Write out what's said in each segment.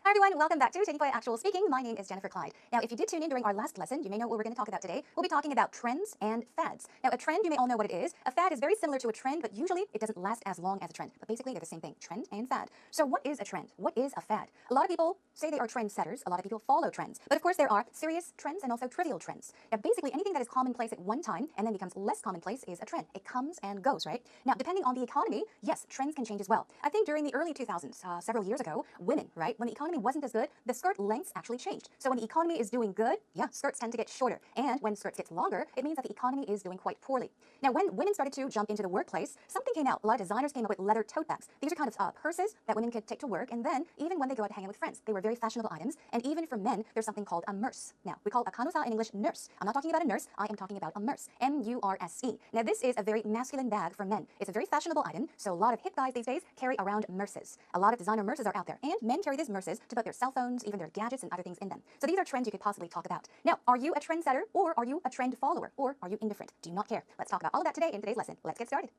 Hi everyone, welcome back to Taking Point Actual Speaking. My name is Jennifer Clyde. Now, if you did tune in during our last lesson, you may know what we're going to talk about today. We'll be talking about trends and fads. Now, a trend, you may all know what it is. A fad is very similar to a trend, but usually it doesn't last as long as a trend. But basically, they're the same thing, trend and fad. So what is a trend? What is a fad? A lot of people say they are trendsetters. A lot of people follow trends. But of course, there are serious trends and also trivial trends. Now, basically, anything that is commonplace at one time and then becomes less commonplace is a trend. It comes and goes, right? Now, depending on the economy, yes, trends can change as well. I think during the early 2000s, several years ago, women, right, when the economy wasn't as good, the skirt lengths actually changed. So when the economy is doing good, yeah, skirts tend to get shorter. And when skirts get longer, it means that the economy is doing quite poorly. Now, when women started to jump into the workplace, something came out. A lot of designers came up with leather tote bags. These are kind of purses that women could take to work, and then even when they go out to hang out with friends, they were very fashionable items. And even for men, there's something called a merce. Now, we call a kanusa in English nurse. I'm not talking about a nurse, I am talking about a merce. M-U-R-S-E. Now, this is a very masculine bag for men. It's a very fashionable item, so a lot of hip guys these days carry around merces. A lot of designer merces are out there, and men carry these merces to put their cell phones, even their gadgets and other things in them. So these are trends you could possibly talk about. Now, are you a trendsetter, or are you a trend follower, or are you indifferent? Do you not care? Let's talk about all of that today in today's lesson. Let's get started.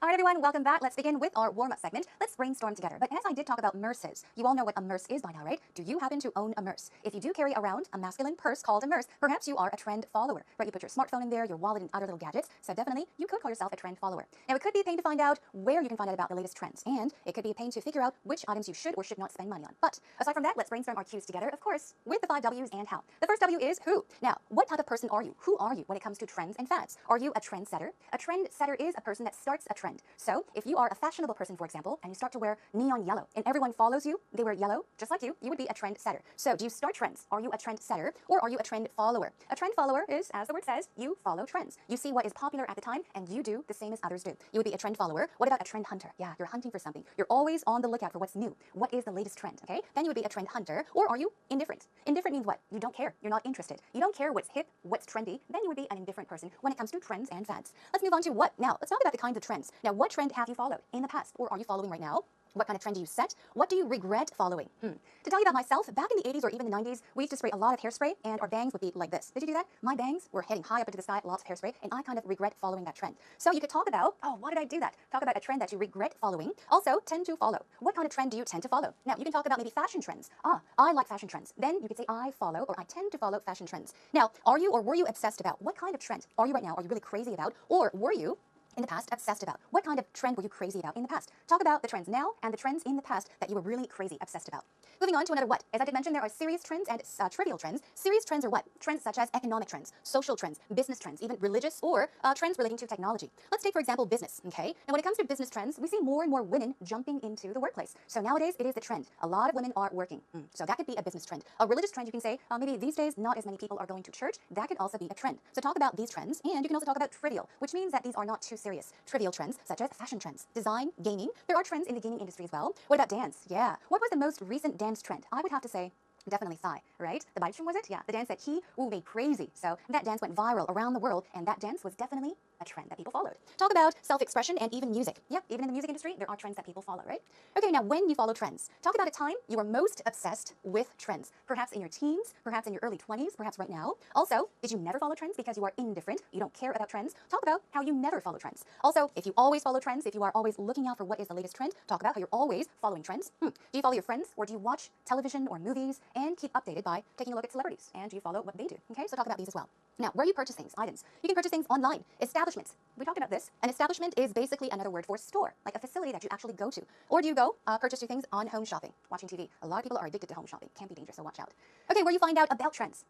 All right, everyone, welcome back. Let's begin with our warm-up segment. Let's brainstorm together. But as I did talk about merces, you all know what a merce is by now, right? Do you happen to own a merce? If you do carry around a masculine purse called a merce, perhaps you are a trend follower, right? You put your smartphone in there, your wallet, and other little gadgets. So definitely, you could call yourself a trend follower. Now, it could be a pain to find out where you can find out about the latest trends, and it could be a pain to figure out which items you should or should not spend money on. But aside from that, let's brainstorm our cues together, of course, with the 5 W's and how. The first W is who. Now, what type of person are you? Who are you when it comes to trends and fads? Are you a trendsetter? A trendsetter is a person that starts a trend. So if you are a fashionable person, for example, and you start to wear neon yellow, and everyone follows you, they wear yellow, just like you would be a trendsetter. So do you start trends? Are you a trendsetter, or are you a trend follower? A trend follower is, as the word says, you follow trends. You see what is popular at the time, and you do the same as others do. You would be a trend follower. What about a trend hunter? Yeah, you're hunting for something. You're always on the lookout for what's new. What is the latest trend, okay? Then you would be a trend hunter, or are you indifferent? Indifferent means what? You don't care. You're not interested. You don't care what's hip, what's trendy. Then you would be an indifferent person when it comes to trends and fads. Let's move on to what? Now, let's talk about the kinds of trends. Now, what trend have you followed in the past, or are you following right now? What kind of trend do you set? What do you regret following? To tell you about myself, back in the 80s or even the 90s, we used to spray a lot of hairspray, and our bangs would be like this. Did you do that? My bangs were heading high up into the sky, lots of hairspray, and I kind of regret following that trend. So you could talk about, oh, why did I do that? Talk about a trend that you regret following. Also, tend to follow. What kind of trend do you tend to follow? Now, you can talk about maybe fashion trends. I like fashion trends. Then you could say I follow, or I tend to follow fashion trends. Now, are you or were you obsessed about? What kind of trend are you right now? Are you really crazy about? Or were you in the past obsessed about? What kind of trend were you crazy about in the past? Talk about the trends now and the trends in the past that you were really crazy obsessed about. Moving on to another what. As I did mention, there are serious trends and trivial trends. Serious trends are what? Trends such as economic trends, social trends, business trends, even religious or trends relating to technology. Let's take, for example, business, okay? Now, when it comes to business trends, we see more and more women jumping into the workplace. So nowadays, it is the trend. A lot of women are working. So that could be a business trend. A religious trend, you can say, maybe these days, not as many people are going to church. That could also be a trend. So talk about these trends, and you can also talk about trivial, which means that these are not too serious. Trivial trends, such as fashion trends, design, gaming. There are trends in the gaming industry as well. What about dance? Yeah. What was the most recent dance trend? I would have to say definitely Psy, right? The bike was it? Yeah, the dance that he made crazy. So that dance went viral around the world, and that dance was definitely a trend that people followed. Talk about self-expression and even music. Yeah, even in the music industry, there are trends that people follow, right? Okay, now when you follow trends, talk about a time you were most obsessed with trends. Perhaps in your teens, perhaps in your early 20s, perhaps right now. Also, did you never follow trends because you are indifferent, you don't care about trends? Talk about how you never follow trends. Also, if you always follow trends, if you are always looking out for what is the latest trend, talk about how you're always following trends. Do you follow your friends, or do you watch television or movies and keep updated by taking a look at celebrities? And do you follow what they do? Okay, so talk about these as well. Now, where you purchase things, items. You can purchase things online. Establishments. We talked about this. An establishment is basically another word for store, like a facility that you actually go to. Or do you go purchase your things on home shopping, watching TV? A lot of people are addicted to home shopping. Can be dangerous, so watch out. Okay, where you find out about trends.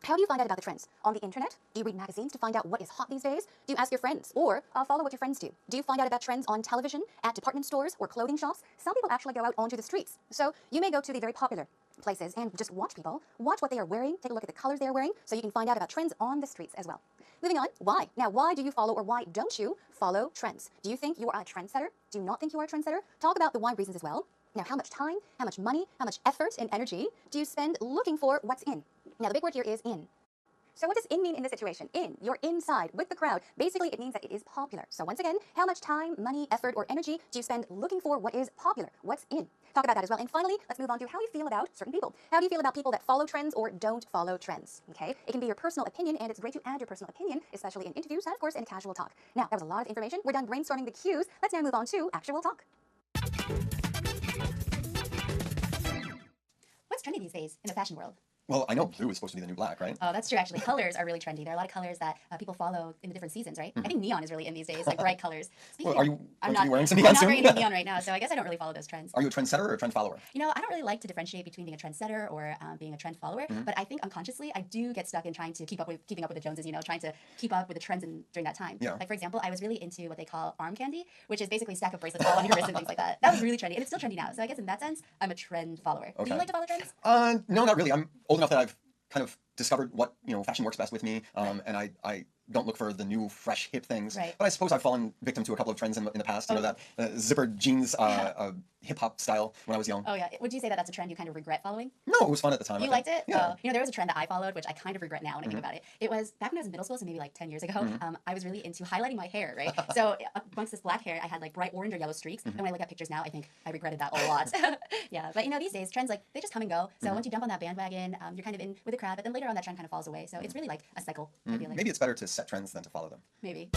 How do you find out about the trends? On the internet? Do you read magazines to find out what is hot these days? Do you ask your friends, or follow what your friends do? Do you find out about trends on television, at department stores, or clothing shops? Some people actually go out onto the streets. So you may go to the very popular places and just watch people, watch what they are wearing, take a look at the colors they are wearing, so you can find out about trends on the streets as well. Moving on, why? Now, why do you follow, or why don't you follow trends? Do you think you are a trendsetter? Do you not think you are a trendsetter? Talk about the why reasons as well. Now, how much time, how much money, how much effort and energy do you spend looking for what's in? Now, the big word here is in. So what does in mean in this situation? In, you're inside with the crowd. Basically, it means that it is popular. So once again, how much time, money, effort, or energy do you spend looking for what is popular, what's in? Talk about that as well. And finally, let's move on to how you feel about certain people. How do you feel about people that follow trends or don't follow trends? Okay, it can be your personal opinion, and it's great to add your personal opinion, especially in interviews and of course in casual talk. Now, that was a lot of information. We're done brainstorming the cues. Let's now move on to actual talk. trendy these days in the fashion world? Well, I know blue is supposed to be the new black, right? Oh, that's true, actually. Colors are really trendy. There are a lot of colors that people follow in the different seasons, right? I think neon is really in these days, like bright colors. Well, are you I'm going to be wearing some I'm neon not soon? wearing any neon right now, so I guess I don't really follow those trends. Are you a trendsetter or a trend follower? You know, I don't really like to differentiate between being a trendsetter or being a trend follower, but I think unconsciously I do get stuck in trying to keeping up with the Joneses, you know, trying to keep up with the trends during that time. Yeah. Like, for example, I was really into what they call arm candy, which is basically a stack of bracelets all on your wrist and things like that. That was really trendy, and it's still trendy now. So I guess in that sense, I'm a trend follower. Okay. Do you like to follow trends? No, not really. I'm old enough that I've kind of discovered what fashion works best with me, and I don't look for the new, fresh, hip things. Right. But I suppose I've fallen victim to a couple of trends in the past. You know, that zippered jeans, hip hop style when I was young. Oh yeah. Would you say that that's a trend you kind of regret following? No, it was fun at the time. You liked it? Yeah. You know, there was a trend that I followed, which I kind of regret now when I think about it. It was back when I was in middle school, so maybe like 10 years ago, I was really into highlighting my hair, right? So amongst this black hair, I had like bright orange or yellow streaks. And when I look at pictures now, I think I regretted that a lot. Yeah, but you know, these days, trends, like, they just come and go. So once you jump on that bandwagon, you're kind of in with the crowd, but then later on that trend kind of falls away. So it's really like a cycle, I feel like. Maybe it's better to set trends than to follow them. Maybe.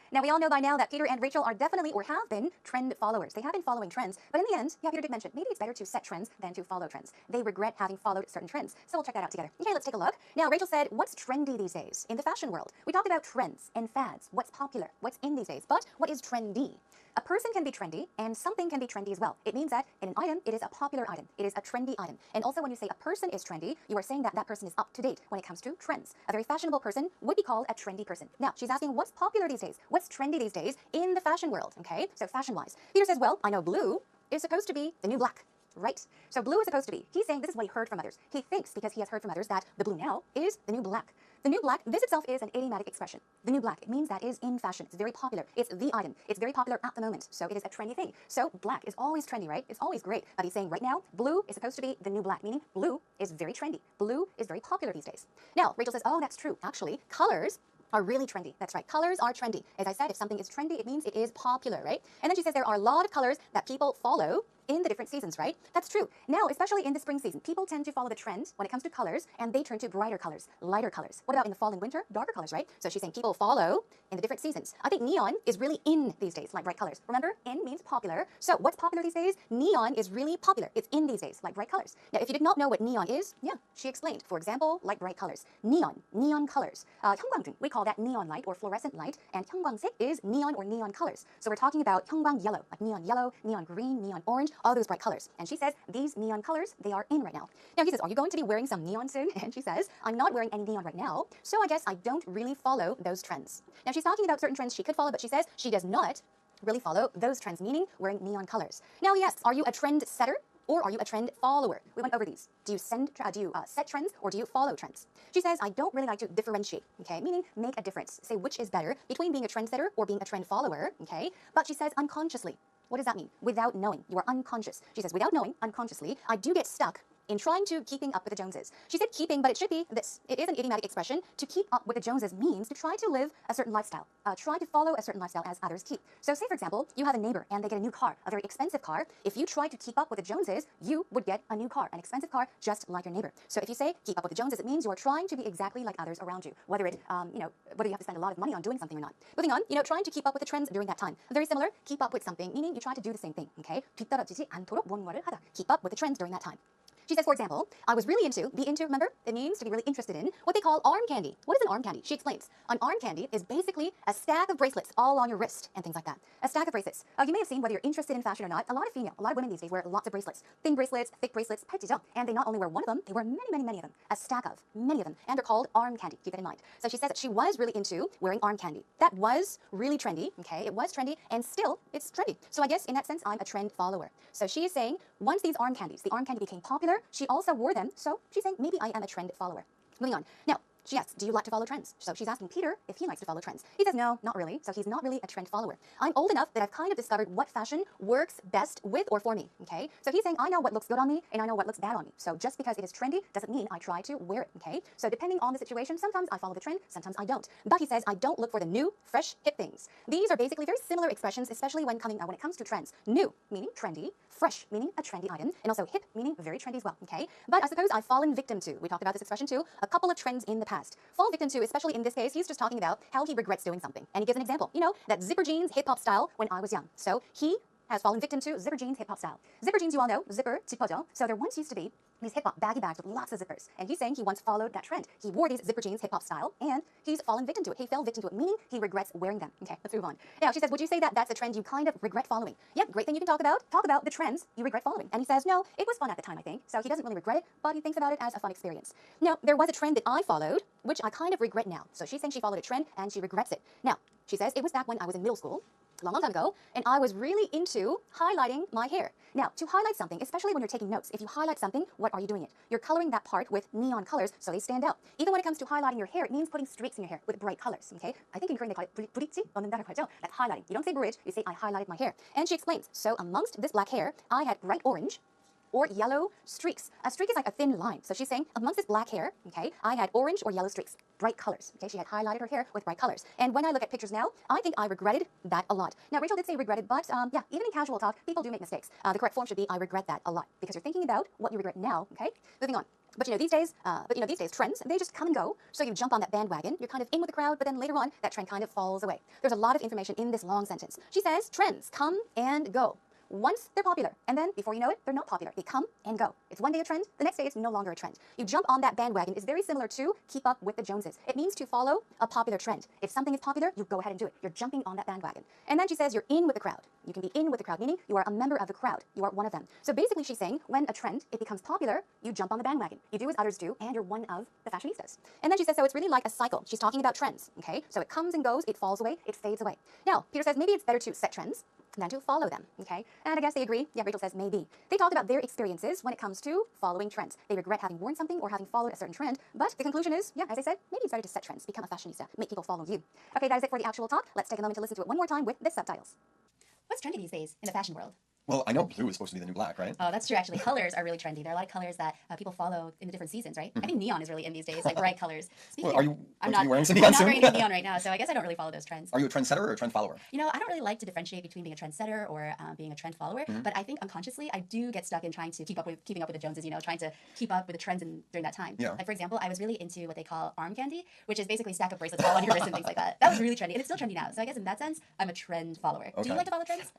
Now, we all know by now that Peter and Rachel are definitely, or have been, trend followers. They have been following trends, but in the end, yeah, Peter did mention, maybe it's better to set trends than to follow trends. They regret having followed certain trends. So we'll check that out together. Okay, let's take a look. Now, Rachel said, what's trendy these days in the fashion world? We talked about trends and fads, what's popular, what's in these days, but what is trendy? A person can be trendy, and something can be trendy as well. It means that in an item, it is a popular item. It is a trendy item. And also when you say a person is trendy, you are saying that that person is up to date when it comes to trends. A very fashionable person would be called a trendy person. Now, she's asking what's popular these days? What's trendy these days in the fashion world, okay? So fashion-wise. Peter says, well, I know blue is supposed to be the new black. Right. So blue is supposed to be. He's saying this is what he heard from others. He thinks, because he has heard from others, that the blue now is the new black. The new black, this itself is an idiomatic expression. The new black, it means that is in fashion. It's very popular. It's the item. It's very popular at the moment. So it is a trendy thing. So black is always trendy, right? It's always great. But he's saying right now, blue is supposed to be the new black, meaning blue is very trendy. Blue is very popular these days. Now, Rachel says, oh, that's true. Actually, colors are really trendy. That's right. Colors are trendy. As I said, if something is trendy, it means it is popular, right? And then she says there are a lot of colors that people follow in the different seasons, right? That's true. Now, especially in the spring season, people tend to follow the trend when it comes to colors, and they turn to brighter colors, lighter colors. What about in the fall and winter? Darker colors, right? So she's saying people follow in the different seasons. I think neon is really in these days, like bright colors. Remember, in means popular. So what's popular these days? Neon is really popular. It's in these days, like bright colors. Now, if you did not know what neon is, yeah, she explained. For example, like bright colors. Neon colors. 형광등, we call that neon light or fluorescent light, and 형광색 is neon or neon colors. So we're talking about 형광 yellow, like neon yellow, neon green, neon orange, all those bright colors. And she says these neon colors, they are in right now. Now he says, are you going to be wearing some neon soon? And she says, I'm not wearing any neon right now, so I guess I don't really follow those trends. Now she's talking about certain trends she could follow, but she says she does not really follow those trends, meaning wearing neon colors. Now he asks, are you a trend setter or are you a trend follower? We went over these. Do you set trends or do you follow trends? She says, I don't really like to differentiate, okay? Meaning make a difference. Say which is better between being a trendsetter or being a trend follower, okay? But she says unconsciously. What does that mean? Without knowing. You are unconscious. She says, without knowing, unconsciously, I do get stuck in trying to keeping up with the Joneses. She said keeping, but it should be this. It is an idiomatic expression. To keep up with the Joneses means to try to live a certain lifestyle, try to follow a certain lifestyle as others keep. So say, for example, you have a neighbor and they get a new car, a very expensive car. If you try to keep up with the Joneses, you would get a new car, an expensive car, just like your neighbor. So if you say keep up with the Joneses, it means you are trying to be exactly like others around you, whether it, whether you have to spend a lot of money on doing something or not. Moving on, trying to keep up with the trends during that time. Very similar, keep up with something, meaning you try to do the same thing, okay? 뒤떨어지지 않도록 무언가를 하다. Keep up with the trends during that time. She says, for example, I was really be into, remember? It means to be really interested in what they call arm candy. What is an arm candy? She explains. An arm candy is basically a stack of bracelets all on your wrist and things like that. A stack of bracelets. You may have seen, whether you're interested in fashion or not, a lot of women these days wear lots of bracelets. Thin bracelets, thick bracelets, 팔찌죠. And they not only wear one of them, they wear many, many, many of them. A stack of, many of them. And they're called arm candy. Keep that in mind. So she says that she was really into wearing arm candy. That was really trendy, okay? It was trendy, and still, it's trendy. So I guess in that sense, I'm a trend follower. So she is saying, once the arm candy became popular, she also wore them. So she's saying maybe I am a trend follower. Moving on. Now, she asks, do you like to follow trends? So she's asking Peter if he likes to follow trends. He says, no, not really. So he's not really a trend follower. I'm old enough that I've kind of discovered what fashion works best with or for me, okay? So he's saying, I know what looks good on me and I know what looks bad on me. So just because it is trendy doesn't mean I try to wear it, okay? So depending on the situation, sometimes I follow the trend, sometimes I don't. But he says, I don't look for the new, fresh, hip things. These are basically very similar expressions, especially when it comes to trends. New, meaning trendy. Fresh, meaning a trendy item. And also hip, meaning very trendy as well, okay? But I suppose I've fallen victim to, we talked about this expression too, a couple of trends in the past. Fall victim to, especially in this case, he's just talking about how he regrets doing something. And he gives an example, that zipper jeans hip-hop style when I was young. So he has fallen victim to zipper jeans hip hop style. Zipper jeans, you all know, zipper, 찌퍼져. So there once used to be these hip hop baggy bags with lots of zippers. And he's saying he once followed that trend. He wore these zipper jeans hip hop style, and he's fallen victim to it. He fell victim to it, meaning he regrets wearing them. Okay, let's move on. Now, she says, would you say that that's a trend you kind of regret following? Yep, great thing you can talk about. Talk about the trends you regret following. And he says, no, it was fun at the time, I think. So he doesn't really regret it, but he thinks about it as a fun experience. Now, there was a trend that I followed, which I kind of regret now. So she's saying she followed a trend and she regrets it. Now, she says, it was back when I was in middle school, long time ago, and I was really into highlighting my hair. Now, to highlight something, especially when you're taking notes, if you highlight something, what are you doing it? You're coloring that part with neon colors so they stand out. Even when it comes to highlighting your hair, it means putting streaks in your hair with bright colors, okay? I think in Korean they call it 브릿지 넣는다라고 하죠. That's highlighting. You don't say bridge, you say I highlighted my hair. And she explains, so amongst this black hair, I had bright orange or yellow streaks. A streak is like a thin line. So she's saying amongst this black hair, okay, I had orange or yellow streaks, bright colors. Okay, she had highlighted her hair with bright colors. And when I look at pictures now, I think I regretted that a lot. Now, Rachel did say regretted, but yeah, even in casual talk, people do make mistakes. The correct form should be I regret that a lot because you're thinking about what you regret now. Okay, moving on. But these days, trends, they just come and go. So you jump on that bandwagon, you're kind of in with the crowd, but then later on, that trend kind of falls away. There's a lot of information in this long sentence. She says, trends come and go. Once they're popular, and then before you know it, they're not popular. They come and go. It's one day a trend, the next day it's no longer a trend. You jump on that bandwagon is very similar to keep up with the Joneses. It means to follow a popular trend. If something is popular, you go ahead and do it. You're jumping on that bandwagon. And then she says you're in with the crowd. You can be in with the crowd, meaning you are a member of the crowd. You are one of them. So basically she's saying when a trend, it becomes popular, you jump on the bandwagon. You do as others do, and you're one of the fashionistas. And then she says, so it's really like a cycle. She's talking about trends, okay? So it comes and goes, it falls away, it fades away. Now, Peter says maybe it's better to set trends than to follow them, okay? And I guess they agree. Yeah, Rachel says maybe. They talked about their experiences when it comes to following trends. They regret having worn something or having followed a certain trend, but the conclusion is, yeah, as I said, maybe it's better to set trends, become a fashionista, make people follow you. Okay, that is it for the actual talk. Let's take a moment to listen to it one more time with the subtitles. What's trendy these days in the fashion world? Well, I know blue is supposed to be the new black, right? Oh, that's true, actually. Colors are really trendy. There are a lot of colors that people follow in the different seasons, right? I think neon is really in these days, like bright colors. Well, are you I'm going to be wearing some I'm neon not soon? wearing any neon right now, so I guess I don't really follow those trends. Are you a trendsetter or a trend follower? You know, I don't really like to differentiate between being a trendsetter or being a trend follower, but I think unconsciously I do get stuck in trying to keeping up with the Joneses, you know, trying to keep up with the trends during that time. Yeah. Like, for example, I was really into what they call arm candy, which is basically stack of bracelets all on your wrist and things like that. That was really trendy, and it's still trendy now. So I guess in that sense, I'm a trend follower. Okay. Do you like to follow trends?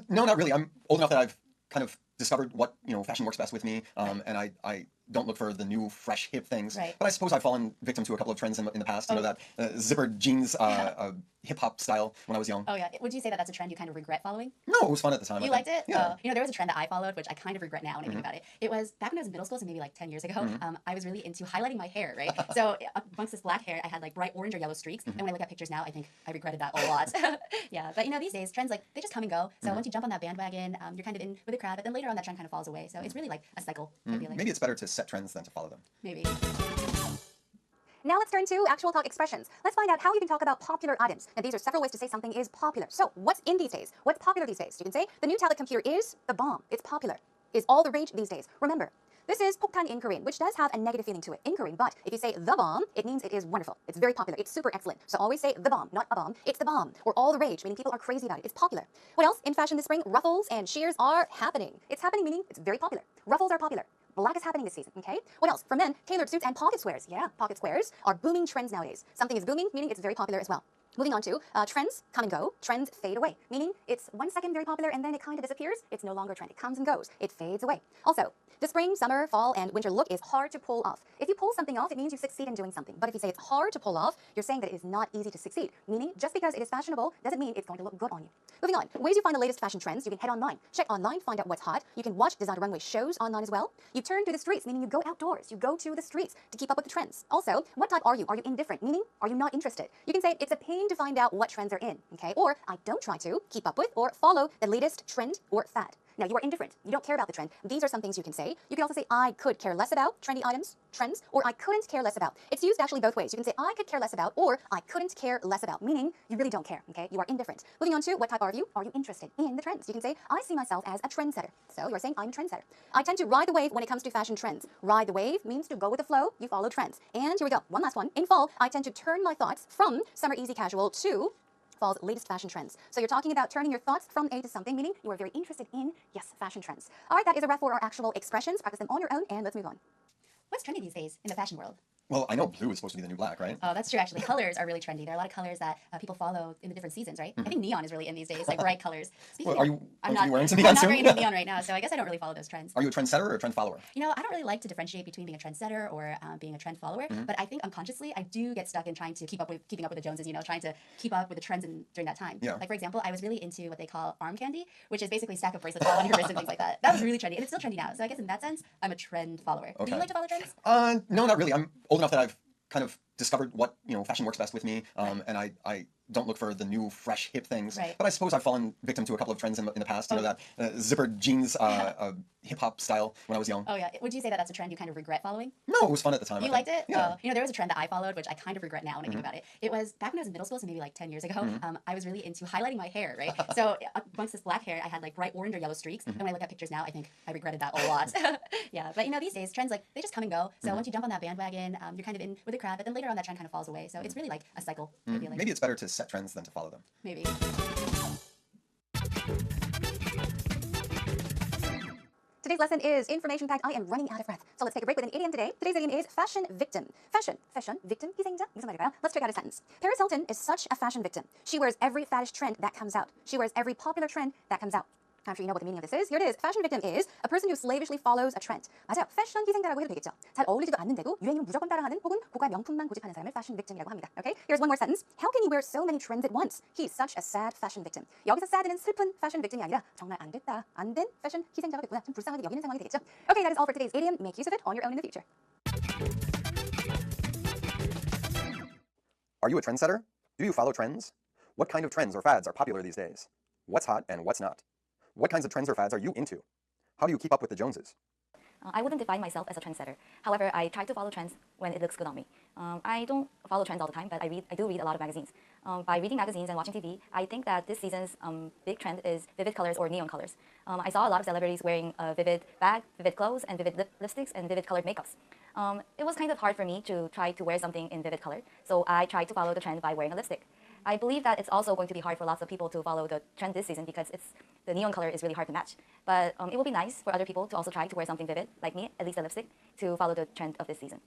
No, not really. I'm old enough that I've kind of discovered what fashion works best with me, and I don't look for the new fresh hip things. Right. But I suppose I've fallen victim to a couple of trends in the past. You know, that zippered jeans hip hop style when I was young. Oh yeah. Would you say that that's a trend you kind of regret following? No, it was fun at the time. You I think. liked it? Yeah. You know, there was a trend that I followed, which I kind of regret now when I think about it. It was back when I was in middle school, so maybe like 10 years ago, I was really into highlighting my hair, right? So amongst this black hair, I had like bright orange or yellow streaks. And when I look at pictures now, I think I regretted that a lot. Yeah, but you know, these days, trends, like, they just come and go. So once you jump on that bandwagon, you're kind of in with the crowd, but then later on that trend kind of falls away. So it's really like a cycle, I feel like. Maybe it's better to set trends than to follow them. Maybe. Now let's turn to actual talk expressions. Let's find out how you can talk about popular items. Now these are several ways to say something is popular. So what's in these days? What's popular these days? You can say the new tablet computer is the bomb. It's popular. Is all the rage these days. Remember, this is 폭탄 in Korean, which does have a negative feeling to it in Korean, but if you say the bomb, it means it is wonderful. It's very popular. It's super excellent. So always say the bomb, not a bomb. It's the bomb, or all the rage, meaning people are crazy about it. It's popular. What else? In fashion this spring, ruffles and sheers are happening. It's happening, meaning it's very popular. Ruffles are popular. Black is happening this season, okay? What else? For men, tailored suits and pocket squares. Yeah, pocket squares are booming trends nowadays. Something is booming, meaning it's very popular as well. Moving on to trends come and go, trends fade away, meaning it's 1 second very popular and then it kind of disappears. It's no longer a trend. It comes and goes. It fades away. Also, the spring, summer, fall, and winter look is hard to pull off. If you pull something off, it means you succeed in doing something. But if you say it's hard to pull off, you're saying that it is not easy to succeed, meaning just because it is fashionable doesn't mean it's going to look good on you. Moving on, ways you find the latest fashion trends, you can head online. Check online, find out what's hot. You can watch designer runway shows online as well. You turn to the streets, meaning you go outdoors. You go to the streets to keep up with the trends. Also, what type are you? Are you indifferent, meaning are you not interested? You can say it's a pain to find out what trends are in, okay? Or I don't try to keep up with or follow the latest trend or fad. Now, you are indifferent. You don't care about the trend. These are some things you can say. You can also say, I could care less about trendy items, trends, or I couldn't care less about. It's used actually both ways. You can say, I could care less about, or I couldn't care less about, meaning you really don't care, okay? You are indifferent. Moving on to what type are you? Are you interested in the trends? You can say, I see myself as a trendsetter. So you're saying, I'm a trendsetter. I tend to ride the wave when it comes to fashion trends. Ride the wave means to go with the flow. You follow trends. And here we go. One last one. In fall, I tend to turn my thoughts from summer easy casual to fall's latest fashion trends. So you're talking about turning your thoughts from A to something, meaning you are very interested in, yes, fashion trends. All right, that is a wrap for our actual expressions. Practice them on your own, and let's move on. What's trendy these days in the fashion world? Well, I know blue is supposed to be the new black, right? Oh, that's true. Actually, colors are really trendy. There are a lot of colors that people follow in the different seasons, right? I think neon is really in these days, like bright colors. Speaking Well, are of, you I'm going to not. be wearing some I'm neon not soon? very into neon right now, so I guess I don't really follow those trends. Are you a trendsetter or a trend follower? You know, I don't really like to differentiate between being a trendsetter or being a trend follower, but I think unconsciously I do get stuck in trying to keeping up with the Joneses. You know, trying to keep up with the trends during that time. Yeah. Like for example, I was really into what they call arm candy, which is basically a stack of bracelets all on your wrist and things like that. That was really trendy, and it's still trendy now. So I guess in that sense, I'm a trend follower. Do Okay. you like to follow trends? No, not really. I'm old enough that I've kind of discovered what fashion works best with me, and I don't look for the new fresh hip things. Right. But I suppose I've fallen victim to a couple of trends in the past. You know, that zippered jeans hip hop style when I was young. Oh yeah. Would you say that that's a trend you kind of regret following? No, it was fun at the time. You I think. liked it? Yeah. You know, there was a trend that I followed, which I kind of regret now when I think about it. It was back when I was in middle school, so maybe like 10 years ago, I was really into highlighting my hair, right? So amongst this black hair, I had like bright orange or yellow streaks. And when I look at pictures now, I think I regretted that a lot. Yeah, but you know, these days, trends, like, they just come and go. So once you jump on that bandwagon, you're kind of in with the crowd, but then later on that trend kind of falls away. So it's really like a cycle, I feel like. Maybe it's better to set trends than to follow them. Maybe. Today's lesson is information-packed. I am running out of breath. So let's take a break with an idiom today. Today's idiom is fashion victim. Fashion, victim, 희생자. 무슨 말일까요? Let's check out a sentence. Paris Hilton is such a fashion victim. She wears every faddish trend that comes out. She wears every popular trend that comes out. I'm sure you know what the meaning of this is. Here it is. Fashion victim is a person who slavishly follows a trend. 맞아요. 패션 희생자라고 해도 되겠죠. 잘 어울리지도 않는데도 유행을 무조건 따라하는 혹은 고가 명품만 고집하는 사람을 fashion victim이라고 합니다. Okay? Here's one more sentence. How can he wear so many trends at once? He's such a sad fashion victim. 여기서 sad는 슬픈 fashion victim이 아니라 정말 안 됐다, 안 된 fashion 희생자가 됐구나. 좀 불쌍하게 여기는 상황이 되겠죠. Okay, that is all for today's idiom. Make use of it on your own in the future. Are you a trendsetter? Do you follow trends? What kind of trends or fads are popular these days? What's hot and what's not? What kinds of trends or fads are you into? How do you keep up with the Joneses? I wouldn't define myself as a trendsetter. However, I try to follow trends when it looks good on me. I don't follow trends all the time, but I do read a lot of magazines. By reading magazines and watching TV, I think that this season's big trend is vivid colors or neon colors. I saw a lot of celebrities wearing a vivid bag, vivid clothes, and vivid lipsticks and vivid colored makeups. It was kind of hard for me to try to wear something in vivid color, so I tried to follow the trend by wearing a lipstick. I believe that it's also going to be hard for lots of people to follow the trend this season because the neon color is really hard to match. But it will be nice for other people to also try to wear something vivid, like me, at least a lipstick, to follow the trend of this season.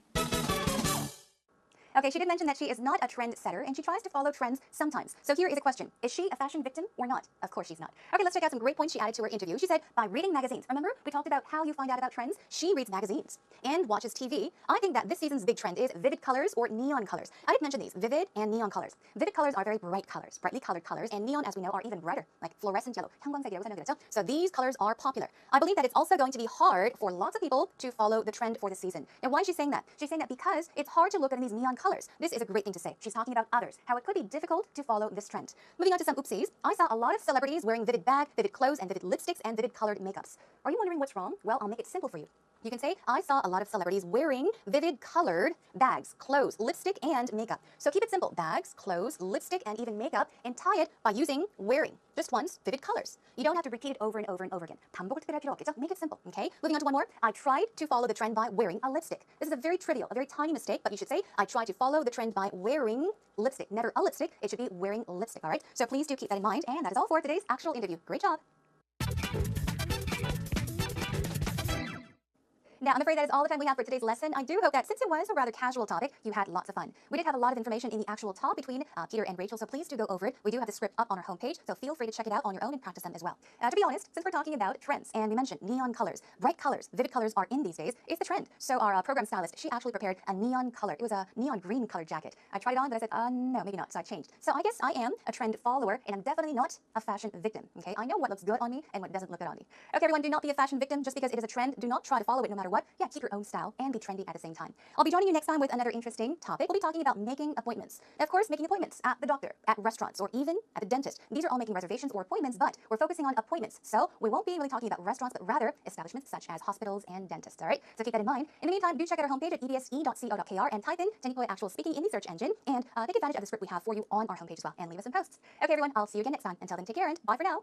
Okay, she did mention that she is not a trend setter and she tries to follow trends sometimes. So here is a question. Is she a fashion victim or not? Of course she's not. Okay, let's check out some great points she added to her interview. She said, by reading magazines. Remember, we talked about how you find out about trends? She reads magazines and watches TV. I think that this season's big trend is vivid colors or neon colors. I did mention these, vivid and neon colors. Vivid colors are very bright colors, brightly colored colors, and neon, as we know, are even brighter, like fluorescent yellow. 형광색이라고 설명드렸죠? So these colors are popular. I believe that it's also going to be hard for lots of people to follow the trend for this season. Now, why is she saying that? She's saying that because it's hard to look at these neon colors. This is a great thing to say. She's talking about others, how it could be difficult to follow this trend. Moving on to some oopsies, I saw a lot of celebrities wearing vivid bag, vivid clothes, and vivid lipsticks and vivid colored makeups. Are you wondering what's wrong? Well, I'll make it simple for you. You can say, I saw a lot of celebrities wearing vivid colored bags, clothes, lipstick, and makeup. So keep it simple. Bags, clothes, lipstick, and even makeup, and tie it by using wearing. Just once, vivid colors. You don't have to repeat it over and over and over again. 반복을 특별히 할 필요 없겠죠? Make it simple, okay? Moving on to one more. I tried to follow the trend by wearing a lipstick. This is a very trivial, a very tiny mistake, but you should say, I tried to follow the trend by wearing lipstick. Never a lipstick. It should be wearing lipstick, all right? So please do keep that in mind, and that is all for today's actual interview. Great job. Now, I'm afraid that is all the time we have for today's lesson. I do hope that since it was a rather casual topic, you had lots of fun. We did have a lot of information in the actual talk between Peter and Rachel, so please do go over it. We do have the script up on our homepage, so feel free to check it out on your own and practice them as well. To be honest, since we're talking about trends, and we mentioned neon colors, bright colors, vivid colors are in these days, it's the trend. So our program stylist, she actually prepared a neon color. It was a neon green colored jacket. I tried it on, but I said, no, maybe not, so I changed. So I guess I am a trend follower, and I'm definitely not a fashion victim, okay? I know what looks good on me and what doesn't look good on me. Okay, everyone, do not be a fashion victim just because it is a trend. Do not try to follow it no matter what. Yeah, keep your own style and be trendy at the same time. I'll be joining you next time with another interesting topic. We'll be talking about making appointments. Now, of course, making appointments at the doctor, at restaurants, or even at the dentist. These are all making reservations or appointments, but we're focusing on appointments. So we won't be really talking about restaurants, but rather establishments such as hospitals and dentists, all right? So keep that in mind. In the meantime, do check out our homepage at ebse.co.kr and type in Technical Actual Speaking in the search engine and take advantage of the script we have for you on our homepage as well and leave us some posts. Okay, everyone, I'll see you again next time. Until then, take care and bye for now.